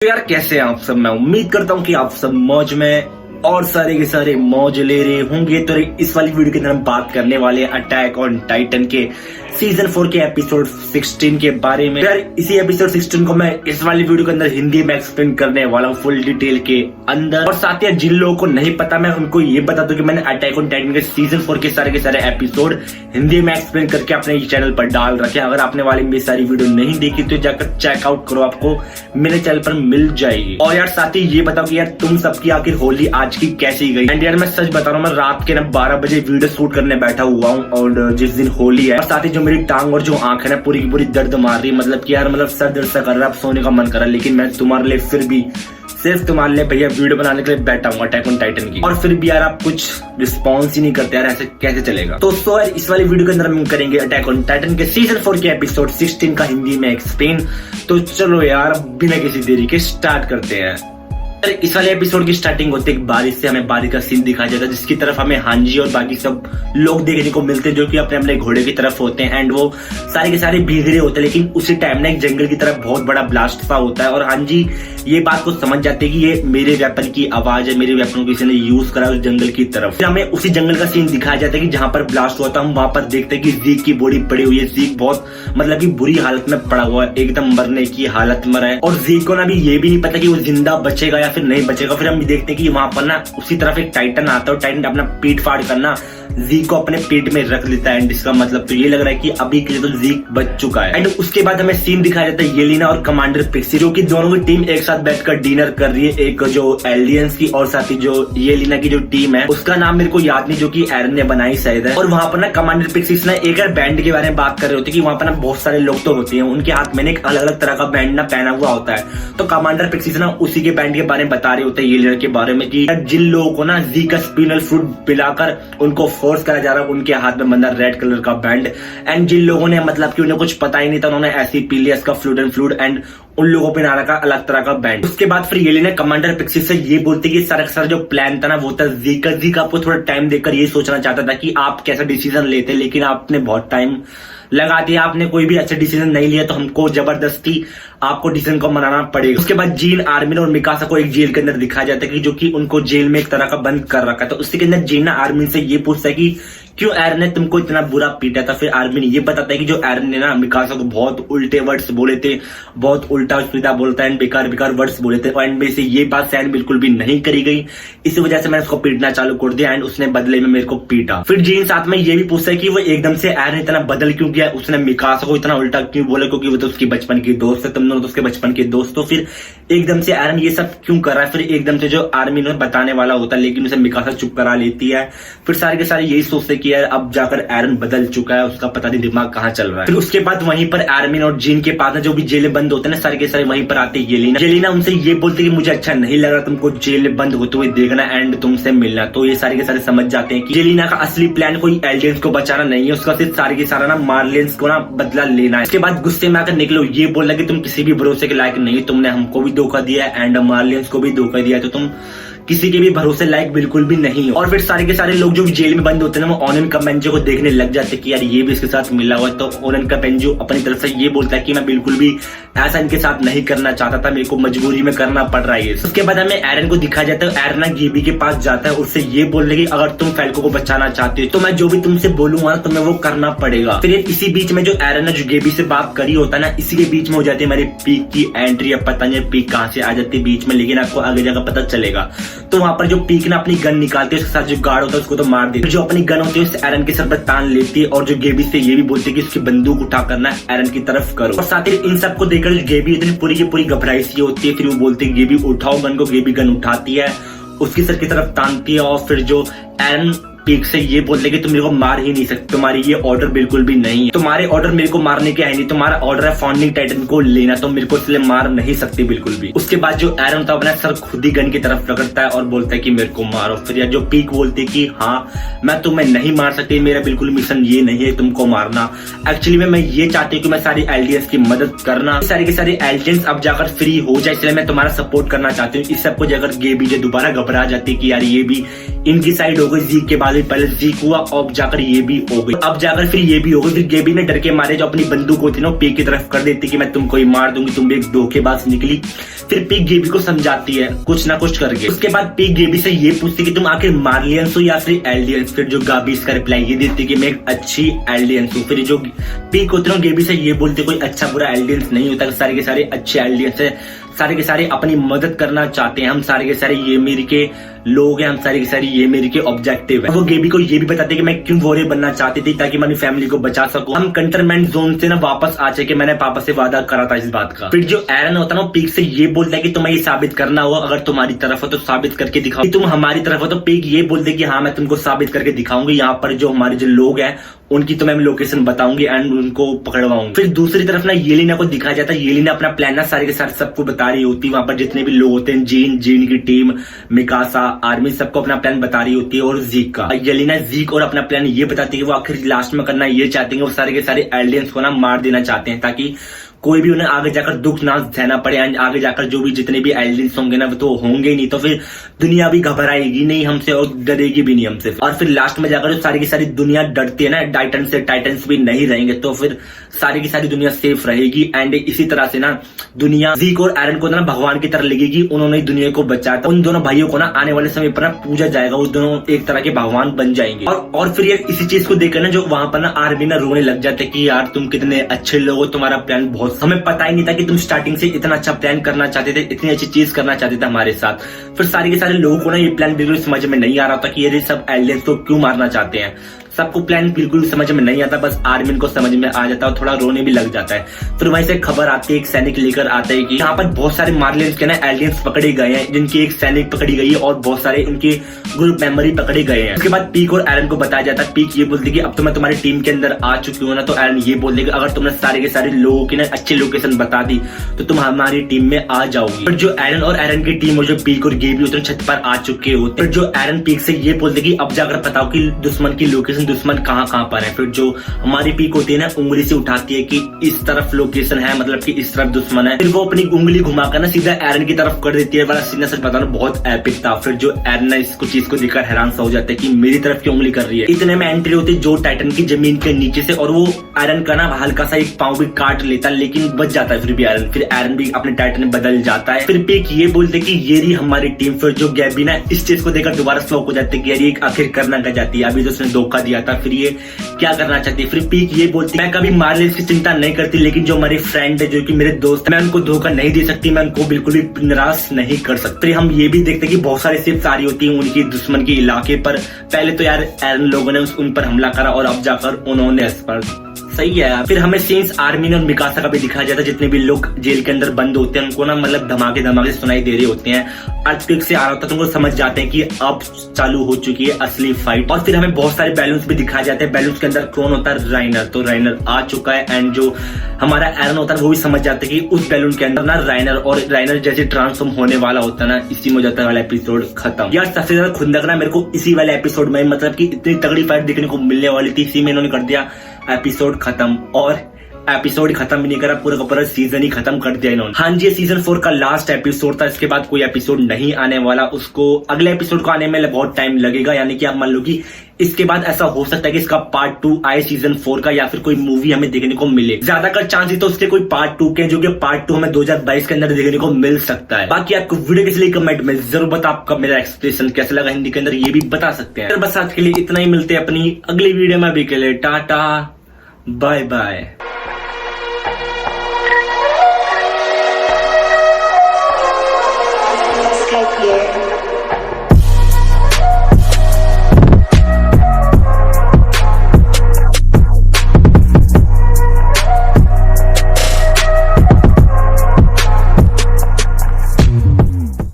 तो यार कैसे हैं आप सब। मैं उम्मीद करता हूँ कि आप सब मौज में और सारे के सारे मौज ले रहे होंगे। तो इस वाली वीडियो के अंदर हम बात करने वाले हैं अटैक ऑन टाइटन के सीजन 4 के एपिसोड 16 के बारे में। यार इसी एपिसोड 16 को मैं इस वाली वीडियो के अंदर हिंदी में एक्सप्लेन करने वाला हूँ फुल डिटेल के अंदर। और साथ ही जिन लोगों को नहीं पता मैं उनको ये बता दूं कि मैंने अटैक ऑन टाइटन के सीजन 4 के सारे एपिसोड हिंदी में एक्सप्लेन करके अपने चैनल पर डाल रखे। अगर आपने वाली मेरी सारी वीडियो नहीं देखी तो जाकर चेकआउट करो, आपको मेरे चैनल पर मिल जाएगी। और यार साथ ही ये बताओ कि यार तुम सबकी आखिर होली आज की कैसी गई। एंड यार मैं सच बता रहा हूँ, मैं रात के 12 बजे वीडियो शूट करने बैठा हुआ हूँ और जिस दिन होली है। और साथ ही जो मेरी टांग और जो आंख है ना पूरी की पूरी दर्द मार रही है। मतलब कि यार सर दर्द सा कर रहा है, अब सोने का मन कर रहा है। लेकिन मैं तुम्हारे लिए फिर भी सिर्फ तुम्हारे लिए भैया वीडियो बनाने के लिए बैठा हूँ अटैक ऑन टाइटन की। और फिर भी यार आप कुछ रिस्पॉन्स ही नहीं करते यार, ऐसे कैसे चलेगा। तो यार इस वाली वीडियो के अंदर हम करेंगे अटैक ऑन टाइटन के सीजन 4 के एपिसोड 16 का हिंदी में एक्सप्लेन। तो चलो यार बिना किसी देरी के स्टार्ट करते हैं। इस वाले एपिसोड की स्टार्टिंग होती है बारिश से। हमें बारिश का सीन दिखाया जाता है जिसकी तरफ हमें हांजी और बाकी सब लोग देखने को मिलते हैं जो कि अपने अपने घोड़े की तरफ होते हैं। एंड वो सारे के सारे भीग रहे होते हैं। लेकिन उसी टाइम ना एक जंगल की तरफ बहुत बड़ा ब्लास्ट सा होता है और हांजी ये बात को समझ जाते हैं कि ये मेरे वेपन की आवाज है, मेरे वेपन को किसी ने यूज करा उस जंगल की तरफ। फिर हमें उसी जंगल का सीन दिखाया जाता है कि जहां पर ब्लास्ट हुआ था। हम वहां पर देखते हैं कि ज़ीक की बॉडी पड़ी हुई है। ज़ीक बहुत मतलब की बुरी हालत में पड़ा हुआ है, एकदम मरने की हालत में है। और ज़ीक को ना भी ये भी नहीं पता कि वो जिंदा बचेगा या फिर नहीं बचेगा। फिर हम देखते हैं कि वहां पर ना उसी तरफ एक टाइटन आता है और टाइटन अपना पीठ फाड़ करना ज़ीक को अपने पेट में रख लेता है। एंड इसका मतलब तो ये लग रहा है कि अभी के लिए तो ज़ीक बच चुका है। एंड उसके बाद हमें सीन दिखाया जाता है येलेना और कमांडर पिक्सी जो कि दोनों की टीम एक साथ बैठकर डिनर कर रही है। एक जो एलियंस की और साथ ही जो येलेना की जो टीम है उसका नाम मेरे को याद नहीं, जो कि एरन ने बनाई शायद है। और वहां पर ना कमांडर पिक्सी ना एक बैंड के बारे में बात कर रहे होते कि वहां पर ना बहुत सारे लोग तो होते हैं, उनके हाथ में एक अलग अलग तरह का बैंड ना पहना हुआ होता है। तो कमांडर पिक्सी ना उसी के बैंड के बारे में बता रहे होते हैं येलेना के बारे में कि जिन लोगों को ना ज़ीक का स्पिनल फ्रूट पिलाकर उनको फोर्स करा जा रहा है उनके हाथ में बंदा रेड कलर का बैंड। एंड जिन लोगों ने मतलब कि उन्हें कुछ पता ही नहीं था उन्होंने ऐसे ही पी लिया इसका फ्लूड एंड उन लोगों पे नारा का अलग तरह का बैंड। उसके बाद फिर येलेना कमांडर पिक्सी से ये बोलते कि सारा जो प्लान था ना वो था ज़ीक आपको थोड़ा टाइम देकर ये सोचना चाहता था कि आप कैसा डिसीजन लेते, लेकिन आपने बहुत टाइम लगा दिया, आपने कोई भी अच्छा डिसीजन नहीं लिया। तो हमको जबरदस्ती आपको डिसीजन को मनाना पड़ेगा। उसके बाद जीन, आर्मिन और मिकासा को एक जेल के अंदर दिखाया जाता है कि जो कि उनको जेल में एक तरह का बंद कर रखा है। तो उसके अंदर जीन आर्मिन से ये पूछता है कि क्यों एरन ने तुमको इतना बुरा पीटा था। फिर आर्मिन ये बताता है कि जो एरन ने ना मिकासा को बहुत उल्टे वर्ड्स बोले थे, बहुत उल्टा सीधा बोलता है, बेकार वर्ड्स बोले थे। एंड में से ये बात सहन बिल्कुल भी नहीं करी गई, इसी वजह से मैंने उसको पीटना चालू कर दिया एंड उसने बदले में मेरे को पीटा। फिर जीन साथ में ये भी पूछता है कि वो एकदम से एरन इतना बदल क्यों गया, उसने मिकासा को इतना उल्टा क्यों बोला, क्योंकि वो तो उसकी बचपन की दोस्त है, तुम दोनों तो उसके बचपन के दोस्त। तो फिर एकदम से एरन ये सब क्यों कर रहा है। फिर एकदम से जो आर्मिन बताने वाला होता है लेकिन उसे मिकासा चुप करा लेती है। फिर सारे के सारे यही सोचते कि यार अब जाकर एरन बदल चुका है, उसका पता नहीं दिमाग कहाँ चल रहा है। फिर उसके बाद वहीं पर आर्मिन और जीन के पास जो भी जेलें बंद होते हैं ना सारे के सारे वहीं पर आते येलेना उनसे ये बोलते कि मुझे अच्छा नहीं लग रहा तुमको जेल में बंद होते हुए देखना एंड तुमसे मिलना। तो ये सारे के सारे समझ जाते हैं कि येलेना का असली प्लान कोई एलियंस को बचाना नहीं है, उसका सिर्फ सारे के सारा ना मार्लियंस को ना बदला लेना है। इसके बाद गुस्से में आकर निकलो ये बोला कि तुम किसी भी भरोसे के लायक नहीं, तुमने हमको भी धोखा दिया एंड मार्लियंस को भी धोखा दिया, तो तुम किसी के भी भरोसे लायक बिल्कुल भी नहीं हो। और फिर सारे के सारे लोग जो जेल में बंद होते हैं ना वो ओनन कमेंजो को देखने लग जाते कि यार ये भी इसके साथ मिला हुआ है। तो ओनन कमेंजो अपनी तरफ से ये बोलता है कि मैं बिल्कुल भी ऐसा इनके साथ नहीं करना चाहता था, मेरे को मजबूरी में करना पड़ रहा है। उसके बाद हमें एरन को दिखा जाता है, एरन गेबी के पास जाता है, उससे ये बोलने की अगर तुम फैल्को को बचाना चाहते हो तो मैं जो भी तुमसे बोलूंगा ना तुम्हें वो करना पड़ेगा। फिर इसी बीच में जो एरन ने जो गेबी से बात करी होता है ना इसी के बीच में हो जाती है हमारी पीक की एंट्री। अब पता नहीं पीक कहाँ से आ जाती है बीच में, लेकिन आपको आगे जाकर पता चलेगा। तो वहां पर जो पीक ना अपनी गन निकालती है, उसके साथ जो गार्ड होता है उसको तो मार देती है। जो अपनी गन होती है उस एरन के सर पर तान लेती है और जो गेबी से ये भी बोलती है कि उसकी बंदूक उठा करना एरन की तरफ करो। और साथ ही इन सबको देखकर जो गेबी इतनी पूरी की पूरी घबराई सी होती है। फिर वो बोलती है गेबी उठाओ गन को, गेबी गन उठाती है, उसकी सर की तरफ तानती है। और फिर जो एरन पीक से ये बोलते कि तुम मेरे को मार ही नहीं सकते, तुम्हारी ये ऑर्डर बिल्कुल भी नहीं है, तुम्हारे ऑर्डर मेरे को मारने के है नहीं, तुम्हारा ऑर्डर है फाउंडिंग टाइटन को लेना, तो मेरे को इसलिए मार नहीं सकती बिल्कुल भी। उसके बाद जो एरन था अपना सर खुद ही गन की तरफ रगड़ता है और बोलता है कि मेरे को मारो। फिर यार जो पीक बोलती है कि हाँ मैं तुम्हें नहीं मार सकती, मेरा बिल्कुल मिशन ये नहीं है तुमको मारना, एक्चुअली मैं ये चाहती हूँ कि मैं सारी एलियंस की मदद करना, सारे के सारे एलियंस अब जाकर फ्री हो जाए, इसलिए मैं तुम्हारा सपोर्ट करना चाहती हूँ। इस सबको जाकर गेबी जो दोबारा घबरा जाती है कि यार ये भी इनकी साइड हो गई, ज़ीक के बाद अभी पहले जीक हुआ और जाकर ये भी हो गई, अब जाकर फिर ये भी हो गई। फिर गेबी ने डर के मारे जो अपनी बंदूक होती ना पीक की तरफ कर देती कि मैं तुमको ही मार दूंगी, तुम भी एक धोखेबाज निकली। फिर पीक गेबी को समझाती है कुछ ना कुछ करके। उसके बाद पीक गेबी से ये पूछती कि तुम आखिर मार्लियंस हो या फिर एल्डियंस। फिर जो गाबी इसका रिप्लाई ये देती कि मैं एक अच्छी एल्डियंस हूँ। फिर जो पीक होते ना गेबी से ये बोलते कोई अच्छा बुरा एल्डियंस नहीं होता, सारे के सारे अच्छे एल्डियंस है, सारे के सारे अपनी मदद करना चाहते हैं, हम सारे के सारे ये मेरे के लोग हैं, हम सारे के सारे ये मेरे के ऑब्जेक्टिव है। वो गेबी को ये भी बताते कि मैं क्यों वॉरियर बनना चाहती थी ताकि मैं अपनी फैमिली को बचा सकूं, हम कंटेनमेंट जोन से ना वापस आ सके, मैंने पापा से वादा करा था इस बात का। फिर जो एरन होता है ना पीक से ये बोलता है कि तुम्हें ये साबित करना होगा, अगर तुम्हारी तरफ हो तो साबित करके दिखाओ, तुम हमारी तरफ हो। तो पीक ये बोलते कि हाँ मैं तुमको साबित करके दिखाऊंगी, यहाँ पर जो हमारे जो लोग हैं उनकी तो मैं लोकेशन बताऊंगी एंड उनको पकड़वाऊंगी। फिर दूसरी तरफ ना येलिना को दिखाया जाता है, येलिना अपना प्लान ना सारे के साथ सबको बता रही होती है, वहां पर जितने भी लोग होते हैं, जीन की टीम, मिकासा, आर्मी, सबको अपना प्लान बता रही होती है। और जीक का येलिना जीक और अपना प्लान ये बताती है कि वो आखिर लास्ट में करना ये चाहते हैं, वो सारे के सारे एलियंस को ना मार देना चाहते हैं ताकि कोई भी उन्हें आगे जाकर दुख ना सहना पड़े एंड आगे जाकर जो भी जितने भी एलियंस होंगे ना वो तो होंगे ही नहीं, तो फिर दुनिया भी घबराएगी नहीं हमसे और डरेगी भी नहीं हमसे। और फिर लास्ट में जाकर जो सारी की सारी दुनिया डरती है ना टाइटन से, टाइटन्स भी नहीं रहेंगे तो फिर सारी की सारी दुनिया सेफ रहेगी। एंड इसी तरह से ना दुनिया जीक और एरन को ना भगवान की तरह लगेगी, उन्होंने दुनिया को बचाया। उन दोनों भाइयों को ना आने वाले समय पर ना पूजा जाएगा, वो दोनों एक तरह के भगवान बन जाएंगे। और फिर ये इसी चीज को देखकर ना जो वहां पर ना आर्मी ना रोने लग जाते कि यार तुम कितने अच्छे लोग हो, तुम्हारा प्लान बहुत, हमें पता ही नहीं था कि तुम स्टार्टिंग से इतना अच्छा प्लान करना चाहते थे, इतनी अच्छी चीज करना चाहते थे हमारे साथ। फिर सारे के सारे लोगों को ना ये प्लान बिल्कुल समझ में नहीं आ रहा था कि ये सब एलियंस को क्यों मारना चाहते हैं, सबको प्लान बिल्कुल समझ में नहीं आता, बस आर्मिन को समझ में आ जाता है और थोड़ा रोने भी लग जाता है। फिर वहीं से खबर आती है, एक सैनिक लेकर आता है कि यहाँ पर बहुत सारे मार्लियंस के ना एलियंस पकड़े गए हैं, जिनकी एक सैनिक पकड़ी गई है और बहुत सारे इनके ग्रुप मेंबर ही पकड़े गए हैं। उसके बाद पीक और एरन को बताया जाता है, पीक ये बोलती कि अब तो मैं तुम्हारी टीम के अंदर आ चुकी हूँ ना, तो एरन ये बोलते कि अगर तुमने सारे के सारे लोगों की ना अच्छी लोकेशन बता दी तो तुम हमारी टीम में आ जाओगी। फिर जो एरन और एरन की टीम और जो पीक और गेबी होते हैं छत पर आ चुके होते। फिर जो एरन पीक से ये बोलते कि अब जाकर बताओ कि दुश्मन की लोकेशन, दुश्मन कहाँ पर है। फिर जो हमारी पीक होती है ना उंगली से उठाती है कि इस तरफ लोकेशन है, मतलब कि इस तरफ दुश्मन है। फिर वो अपनी उंगली घुमाकर ना सीधा एरन की तरफ कर देती है, वाला सीधा सच बता रहा हूं बहुत एपिक था। फिर जो एरन ना इसको चीज को देखकर हैरान सा हो जाता है कि मेरी तरफ की उंगली कर रही है। इतने में एंट्री होती है जो टाइटन की जमीन के नीचे से, और वो एरन का ना हल्का सा एक पांव भी काट लेता है लेकिन बच जाता है फिर भी एरन। फिर एरन भी अपने टाइटन में बदल जाता है। फिर पीक ये बोलते कि ये रही हमारी टीम। फिर जो गैबी ना इस चीज को देखकर दोबारा स्लॉक हो जाते कि यार ये आखिर करना क्या चाहती है, अभी तो उसने धोखा दिया था, फिर ये क्या करना चाहती है। फिर पीक ये बोलती मैं कभी मार्लियंस की चिंता नहीं करती, लेकिन जो हमारे फ्रेंड है, जो कि मेरे दोस्त, मैं उनको धोखा नहीं दे सकती, मैं उनको बिल्कुल भी निराश नहीं कर सकती। हम ये भी देखते कि बहुत सारे शिप्स आ रही होती हैं उनकी दुश्मन के इलाके पर। पहले तो यार एरन लोगों ने उन पर हमला करा और अब जाकर उन्होंने इस पर, सही है। फिर हमें सीन्स आर्मिन और मिकासा का भी दिखाया जाता है, जितने भी लोग जेल के अंदर बंद होते हैं उनको ना मतलब धमाके सुनाई दे रहे होते हैं, अर्थक्वेक से आ रहा होता है तो उनको समझ जाते हैं कि अब चालू हो चुकी है असली फाइट। और फिर हमें बहुत सारे बैलून्स भी दिखाए जाते हैं, बैलून्स के अंदर कौन होता है, राइनर। तो राइनर आ चुका है एंड जो हमारा एरन होता है वो भी समझ जाता है कि उस बैलून के अंदर ना राइनर, और राइनर जैसे ट्रांसफॉर्म होने वाला होता है ना, इसी में हो जाता है वाला एपिसोड खत्म। यार सबसे ज्यादा खुंदक ना मेरे को इसी वाले एपिसोड में, मतलब कि इतनी तगड़ी फाइट देखने को मिलने वाली थी, इसी में इन्होंने कर दिया एपिसोड खत्म। और एपिसोड खत्म भी नहीं करा, पूरा का पूरा सीजन ही खत्म कर दिया इन्होंने। हाँ जी, सीजन 4 का लास्ट एपिसोड था, इसके बाद कोई एपिसोड नहीं आने वाला। उसको अगले एपिसोड को आने में बहुत टाइम लगेगा, यानी कि आप मान लो कि इसके बाद ऐसा हो सकता है कि इसका पार्ट 2 आए सीजन 4 का, या फिर कोई मूवी हमें देखने को मिले। ज्यादातर चांसेस तो उसके कोई पार्ट 2 के, जो कि पार्ट 2 हमें 2022 के अंदर देखने को मिल सकता है। बाकी आपको वीडियो कैसे लगी कमेंट में जरूर बता, आपका मेरा एक्सप्रेशन कैसा लगा हिंदी के अंदर ये भी बता सकते हैं। बस आज के लिए इतना ही, मिलते हैं अपनी अगली वीडियो में। अभी के लिए टाटा बाय बाय।